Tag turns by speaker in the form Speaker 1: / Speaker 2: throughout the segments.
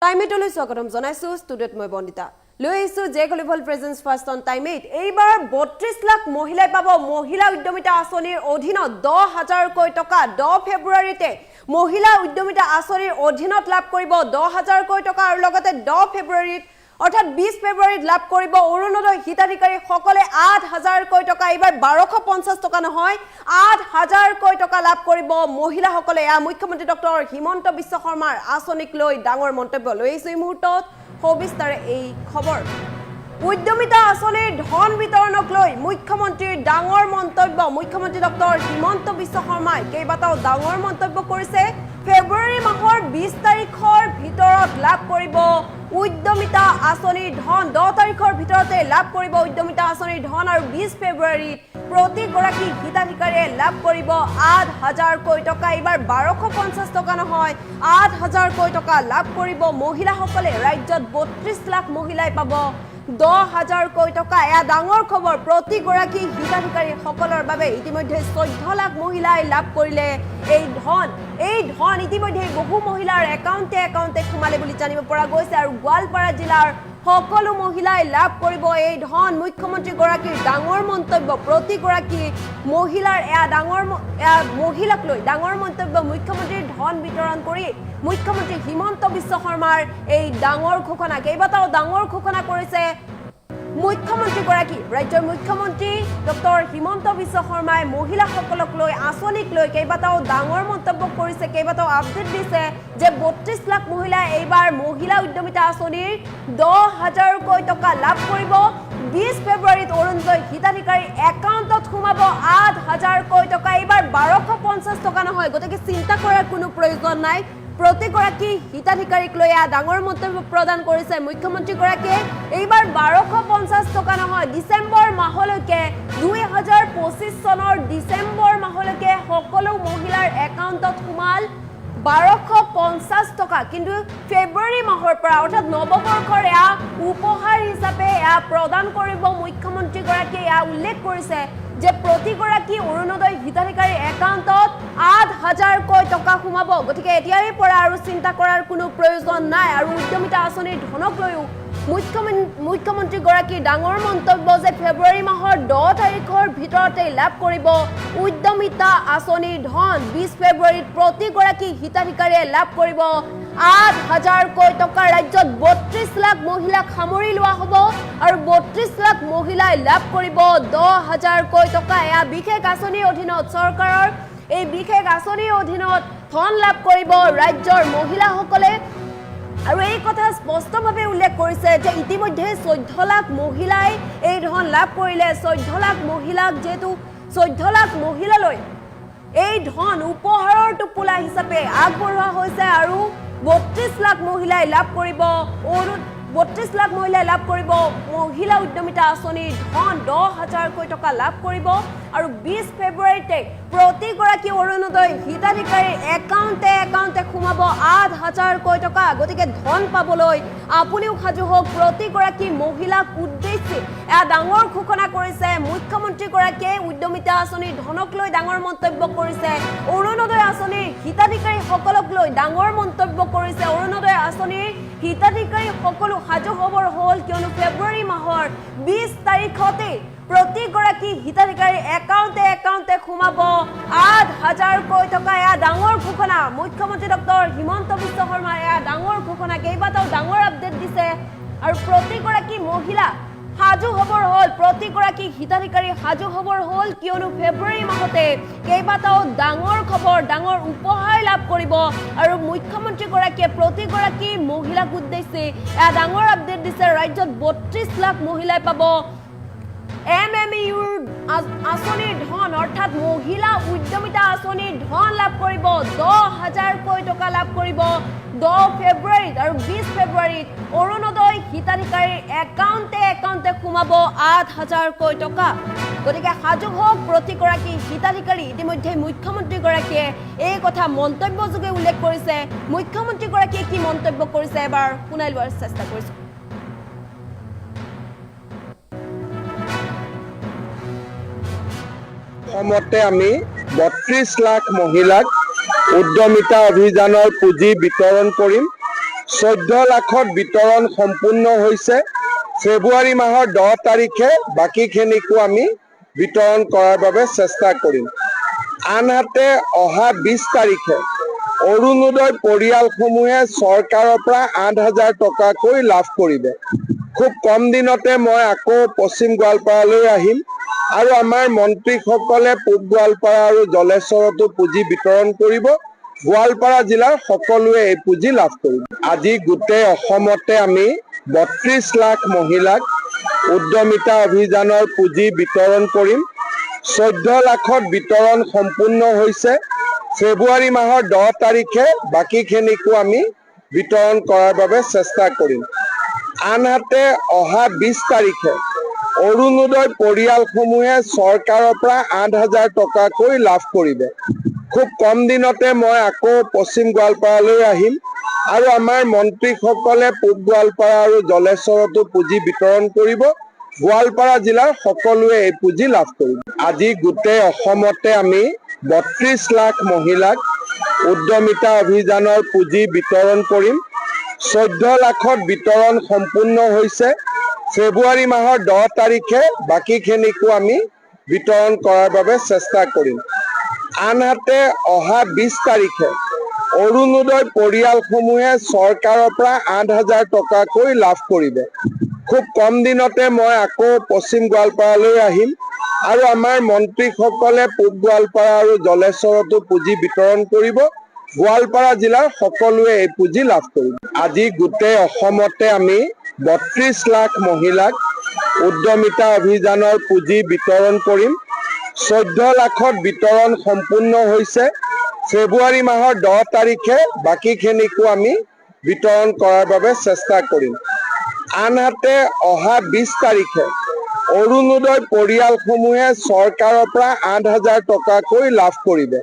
Speaker 1: টাইমেটলৈ স্বাগতম জনাইছো ষ্টুডিঅ'ত মই বন্দিতা লৈ আহিছো জে গ্লোবাল প্ৰেজেন্স ফাৰ্ষ্ট অন টাইমেট এইবাৰ 32 লাখ মহিলাই পাব মহিলা উদ্যমিতা আঁচনিৰ অধীনত 10,000 টকা 10 ফেব্ৰুৱাৰীতে মহিলা উদ্যমিতা আঁচনিৰ অধীনত লাভ কৰিব 10,000 টকা আৰু লগতে 10 ফেব্ৰুৱাৰীত অৰ্থাৎ 20 ফেব্ৰুৱাৰীত লাভ কৰিব অৰুণোদয় হিতাধিকাৰী সকলে 8,000 টকা এইবাৰ 1250 টকা নহয় 8,000 টকা লাভ কৰিব মহিলা সকলে মুখ্যমন্ত্ৰী ডক্টৰ হিমন্ত বিশ্ব শৰ্মাৰ আঁচনিক লৈ ডাঙৰ মন্তব্য লৈ এই মুহূৰ্তত সবিস্তাৰে এই খবৰ উদ্যমিতা আঁচনিৰ ধন বিতৰণক লৈ মুখ্যমন্ত্ৰীৰ ডাঙৰ মন্তব্য মুখ্যমন্ত্ৰী ডক্টৰ হিমন্ত বিশ্ব শৰ্মাই কেইবাটাও ডাঙৰ মন্তব্য কৰিছে ফেব্ৰুৱাৰী মাহৰ 20 তাৰিখৰ ভিতৰত লাভ কৰিব উদ্যমিতা আঁচনিৰ ধন 10 তাৰিখৰ ভিতৰতে লাভ কৰিব উদ্যমিতা আঁচনিৰ ধন আৰু 20 ফেব্ৰুৱাৰীত প্ৰতিগৰাকী হিতাধিকাৰীয়ে লাভ কৰিব 8,000 টকা এইবাৰ 1250 টকা নহয় 8,000 টকা লাভ কৰিব মহিলাসকলে ৰাজ্যত 32 লাখ মহিলাই পাব 10,000 টকা এয়া ডাঙৰ খবৰ প্ৰতিগৰাকী হিতাধিকাৰী সকলৰ বাবে ইতিমধ্যে 14 লাখ মহিলাই লাভ কৰিলে এই ধন ইতিমধ্যে বহু মহিলাৰ একাউণ্টে সোমালে বুলি জানিব পৰা গৈছে আৰু গোৱালপাৰা জিলাৰ সকলো মহিলাই লাভ কৰিব এই ধন মুখ্যমন্ত্ৰী গৰাকীৰ ডাঙৰ মন্তব্য প্ৰতিগৰাকী মহিলাৰ মহিলাক লৈ ডাঙৰ মন্তব্য মুখ্যমন্ত্ৰীৰ ধন বিতৰণ কৰি মুখ্যমন্ত্ৰী হিমন্ত বিশ্ব শৰ্মাৰ এই ডাঙৰ ঘোষণা কেইবাটাও ডাঙৰ ঘোষণা কৰিছে মুখ্যমন্ত্ৰী গৰাকী ৰাজ্যৰ মুখ্যমন্ত্ৰী ডক্টৰ হিমন্ত বিশ্ব শৰ্মাই মহিলাসকলক লৈ আঁচনিক লৈ কেইবাটাও ডাঙৰ মন্তব্য কৰিছে কেইবাটাও আপডেট দিছে যে 32 লাখ মহিলাই এইবাৰ মহিলা উদ্যমিতা আঁচনিৰ 10,000 টকা লাভ কৰিব 20 ফেব্ৰুৱাৰীত অৰুণোদয় হিতাধিকাৰী একাউণ্টত সোমাব 8,000 টকা এইবাৰ 1250 টকা নহয় গতিকে চিন্তা কৰাৰ কোনো প্ৰয়োজন নাই প্ৰতিগৰাকী হিতাধিকাৰীক লৈ ডাঙৰ মন্তব্য প্ৰদান কৰিছে মুখ্যমন্ত্ৰী গৰাকীয়ে এইবাৰ 1250 টকা নহয় ডিসেম্বৰ মাহলৈকে 2025 চনৰ ডিসেম্বৰ মাহলৈকে সকলো মহিলাৰ একাউণ্টত সোমাল 1250 টকা কিন্তু ফেব্ৰুৱাৰী মাহৰ পৰা অৰ্থাৎ নৱবৰ্ষৰ উপহাৰ হিচাপে প্ৰদান কৰিব মুখ্যমন্ত্ৰী গৰাকীয়ে উল্লেখ কৰিছে যে প্ৰতিগৰাকী অৰুণোদয় হিতাধিকাৰী একাউণ্টত 8,000 টকা সোমাব গতিকে এতিয়াৰে পৰা আৰু চিন্তা কৰাৰ কোনো প্ৰয়োজন নাই আৰু উদ্যমিতা আঁচনিৰ ধনক লৈও মুখ্যমন্ত্ৰী গৰাকীৰ ডাঙৰ মন্তব্য যে ফেব্ৰুৱাৰী মাহৰ 10 তাৰিখৰ ভিতৰতে লাভ কৰিব উদ্যমিতা আঁচনিৰ ধন 20 ফেব্ৰুৱাৰীত প্ৰতিগৰাকী হিতাধিকাৰীয়ে লাভ কৰিব 8,000 টকা ৰাজ্যত 32 লাখ মহিলাক সামৰি লোৱা হ'ব আৰু 32 লাখ মহিলাই লাভ কৰিব 10,000 টকা এয়া বিশেষ আঁচনিৰ অধীনত চৰকাৰৰ এই বিশেষ আঁচনিৰ অধীনত ধন লাভ কৰিব ৰাজ্যৰ মহিলাসকলে আৰু এই কথা স্পষ্টভাৱে উল্লেখ কৰিছে যে ইতিমধ্যে 14 লাখ মহিলাই এই ধন লাভ কৰিলে 14 লাখ মহিলাক যেহেতু 14 লাখ মহিলালৈ এই ধন উপহাৰৰ টোপোলা হিচাপে আগবঢ়োৱা হৈছে আৰু 32 লাখ মহিলাই লাভ কৰিব 32 লাখ মহিলাই লাভ কৰিব মহিলা উদ্যমিতা আঁচনিৰ ধন 10,000 টকা লাভ কৰিব আৰু 20 ফেব্ৰুৱাৰীতে প্ৰতিগৰাকী অৰুণোদয় হিতাধিকাৰীৰ একাউণ্টে সোমাব 8,000 টকা গতিকে ধন পাবলৈ আপুনিও সাজু হওক প্ৰতিগৰাকী মহিলাক উদ্দেশ্যি ডাঙৰ ঘোষণা কৰিছে মুখ্যমন্ত্ৰী গৰাকীয়ে উদ্যমিতা আঁচনিৰ ধনক লৈ ডাঙৰ মন্তব্য কৰিছে অৰুণোদয় আঁচনিৰ হিতাধিকাৰী সকলক লৈ ডাঙৰ মন্তব্য কৰিছে অৰুণোদয় আঁচনিৰ হিতাধিকাৰী সকলো সাজু খবৰ হ'ল কিয়নো ফেব্ৰুৱাৰী মাহৰ 20 তাৰিখতে প্ৰতিগৰাকী হিতাধিকাৰী একাউণ্টে সোমাব 8,000 টকা ডাঙৰ ঘোষণা মুখ্যমন্ত্ৰী ডক্টৰ হিমন্ত বিশ্ব শৰ্মাৰ ডাঙৰ ঘোষণা কেইবাটাও ডাঙৰ আপডেট দিছে আৰু প্ৰতিগৰাকী মহিলা সাজু খবৰ হ'ল প্ৰতিগৰাকী হিতাধিকাৰী সাজু খবৰ হ'ল কিয়নো ফেব্ৰুৱাৰী মাহতে কেইবাটাও ডাঙৰ খবৰ ডাঙৰ উপহাৰ লাভ কৰিব আৰু মুখ্যমন্ত্ৰী গৰাকীয়ে প্ৰতিগৰাকী মহিলাক উদ্দেশ্যি ডাঙৰ আপডেট দিছে ৰাজ্যত 32 লাখ মহিলাই পাব MMEUৰ আঁচনিৰ ধন অৰ্থাৎ মহিলা উদ্যমিতা আঁচনিৰ ধন লাভ কৰিব 10,000 টকা লাভ কৰিব 10 ফেব্ৰুৱাৰীত আৰু 20 ফেব্ৰুৱাৰীত অৰুণোদয় হিতাধিকাৰীৰ একাউণ্টে সোমাব 8,000 টকা গতিকে সাজু হওক প্ৰতিগৰাকী হিতাধিকাৰী ইতিমধ্যে মুখ্যমন্ত্ৰী গৰাকীয়ে এই কথা মন্তব্যযোগে উল্লেখ কৰিছে মুখ্যমন্ত্ৰী গৰাকীয়ে কি মন্তব্য কৰিছে এবাৰ শুনাই লোৱাৰ চেষ্টা কৰিছো
Speaker 2: অসমতে আমি 32 লাখ মহিলাক উদ্যমিতা অভিযানৰ পুঁজি বিতৰণ কৰিম 14 লাখত বিতৰণ সম্পূৰ্ণ হৈছে। ফেব্ৰুৱাৰী মাহৰ 10 তাৰিখে বাকীখিনিকো আমি বিতৰণ কৰাৰ বাবে চেষ্টা কৰিম। আনহাতে অহা 20 তাৰিখে অৰুণোদয় পৰিয়ালসমূহে চৰকাৰৰ পৰা 8,000 টকাকৈ লাভ কৰিব। খুব কম দিনতে মই আকৌ পশ্চিম গোৱালপাৰালৈ আহিম আৰু আমাৰ মন্ত্ৰীসকলে পূব গোৱালপাৰা আৰু জলেশ্বৰতো পুঁজি বিতৰণ কৰিব। গোৱালপাৰা জিলাৰ সকলোৱে এই পুঁজি লাভ কৰিব। আজি গোটেই অসমতে আমি 32 লাখ মহিলাক উদ্যমিতা অভিযানৰ পুঁজি বিতৰণ কৰিম। 14 লাখত বিতৰণ সম্পূৰ্ণ হৈছে। ফেব্ৰুৱাৰী মাহৰ 10 তাৰিখে বাকীখিনিকো আমি বিতৰণ কৰাৰ বাবে চেষ্টা কৰিম। আনহাতে অহা 20 তাৰিখে অৰুণোদয় পৰিয়ালসমূহে চৰকাৰৰ পৰা 8,000 টকাকৈ লাভ কৰিব। খুব কম দিনতে মই আকৌ পশ্চিম গোৱালপাৰালৈ আহিম আৰু আমাৰ মন্ত্ৰীসকলে পূব গোৱালপাৰা আৰু জলেশ্বৰতো পুঁজি বিতৰণ কৰিব। গোৱালপাৰা জিলাৰ সকলোৱে এই পুঁজি লাভ কৰিব। আজি গোটেই অসমতে আমি 32 লাখ মহিলাক উদ্যমিতা অভিযানৰ পুঁজি বিতৰণ কৰিম। 14 লাখত বিতৰণ সম্পূৰ্ণ হৈছে। ফেব্ৰুৱাৰী মাহৰ 10 তাৰিখে বাকীখিনিকো আমি বিতৰণ কৰাৰ বাবে চেষ্টা কৰিম। আনহাতে অহা 20 তাৰিখে অৰুণোদয় পৰিয়ালসমূহে চৰকাৰৰ পৰা 8,000 টকাকৈ লাভ কৰিব। খুব কম দিনতে মই আকৌ পশ্চিম গোৱালপাৰালৈ আহিম আৰু আমাৰ মন্ত্ৰীসকলে পূব গোৱালপাৰা আৰু জলেশ্বৰতো পুঁজি বিতৰণ কৰিব। গোৱালপাৰা জিলাৰ সকলোৱে এই পুঁজি লাভ কৰিব। আজি গোটেই অসমতে আমি 32 লাখ মহিলাক উদ্যমিতা অভিযানৰ পুঁজি বিতৰণ কৰিম। 14 লাখত বিতৰণ সম্পূৰ্ণ হৈছে। ফেব্ৰুৱাৰী মাহৰ 10 তাৰিখে বাকীখিনিকো আমি বিতৰণ কৰাৰ বাবে চেষ্টা কৰিম। আনহাতে অহা 20 তাৰিখে অৰুণোদয় পৰিয়ালসমূহে চৰকাৰৰ পৰা 8,000 টকাকৈ লাভ কৰিব।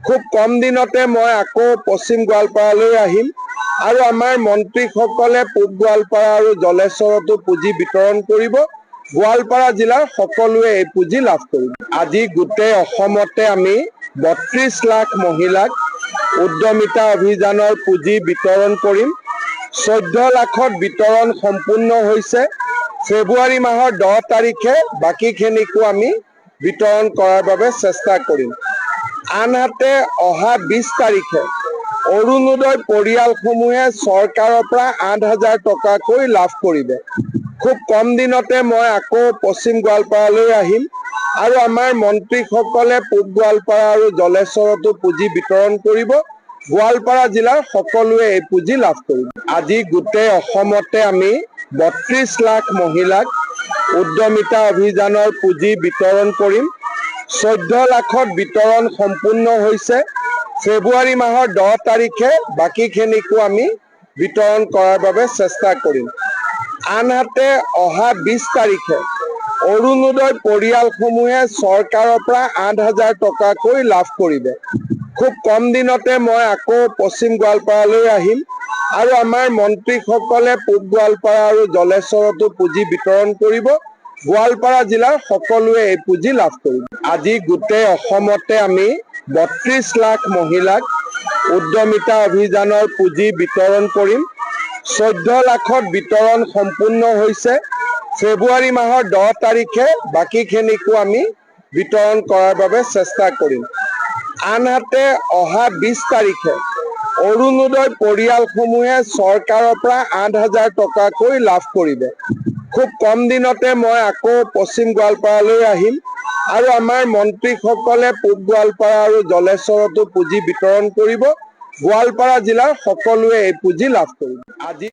Speaker 2: খুব কম দিনতে মই আকৌ পশ্চিম গোৱালপাৰালৈ আহিম আৰু আমাৰ মন্ত্ৰীসকলে পূব গোৱালপাৰা আৰু জলেশ্বৰতো পুঁজি বিতৰণ কৰিব। গোৱালপাৰা জিলাৰ সকলোৱে এই পুঁজি লাভ কৰিব। আজি গোটেই অসমতে আমি 32 লাখ মহিলাক উদ্যমিতা অভিযানৰ পুঁজি বিতৰণ কৰিম। 14 লাখত বিতৰণ সম্পূৰ্ণ হৈছে। ফেব্ৰুৱাৰী মাহৰ 10 তাৰিখে বাকীখিনিকো আমি বিতৰণ কৰাৰ বাবে চেষ্টা কৰিম। আনহাতে অহা 20 তাৰিখে অৰুণোদয় পৰিয়ালসমূহে চৰকাৰৰ পৰা 8,000 টকাকৈ লাভ কৰিব। খুব কম দিনতে মই আকৌ পশ্চিম গোৱালপাৰালৈ আহিম আৰু আমাৰ মন্ত্ৰীসকলে পূব গোৱালপাৰা আৰু জলেশ্বৰতো পুঁজি বিতৰণ কৰিব। গোৱালপাৰা জিলাৰ সকলোৱে এই পুঁজি লাভ কৰিব। আজি গোটেই অসমতে আমি 32 লাখ মহিলাক উদ্যমিতা অভিযানৰ পুঁজি বিতৰণ কৰিম। 14 লাখত বিতৰণ সম্পূৰ্ণ হৈছে। ফেব্ৰুৱাৰী মাহৰ 10 তাৰিখে বাকীখিনিকো আমি বিতৰণ কৰাৰ বাবে চেষ্টা কৰিম। আনহাতে অহা 20 তাৰিখে অৰুণোদয় পৰিয়ালসমূহে চৰকাৰৰ পৰা 8,000 টকাকৈ লাভ কৰিব। খুব কম দিনতে মই আকৌ পশ্চিম গোৱালপাৰালৈ আহিম আৰু আমাৰ মন্ত্ৰীসকলে পূব গোৱালপাৰা আৰু জলেশ্বৰতো পুঁজি বিতৰণ কৰিব। গোৱালপাৰা জিলাৰ সকলোৱে এই পুঁজি লাভ কৰিব। আজি গোটেই অসমতে আমি 32 লাখ মহিলাক উদ্যমিতা অভিযানৰ পুঁজি বিতৰণ কৰিম। 14 লাখত বিতৰণ সম্পূৰ্ণ হৈছে। ফেব্ৰুৱাৰী মাহৰ 10 তাৰিখে বাকীখিনিকো আমি বিতৰণ কৰাৰ বাবে চেষ্টা কৰিম। আনহাতে অহা 20 তাৰিখে অৰুণোদয় পৰিয়ালসমূহে চৰকাৰৰ পৰা 8,000 টকাকৈ লাভ কৰিব। খুব কম দিনতে মই আকৌ পশ্চিম গোৱালপাৰালৈ আহিম আৰু আমাৰ মন্ত্ৰীসকলে পূব গোৱালপাৰা আৰু জলেশ্বৰতো পুঁজি বিতৰণ কৰিব। গোৱালপাৰা জিলাৰ সকলোৱে এই পুঁজি লাভ কৰিব। আজি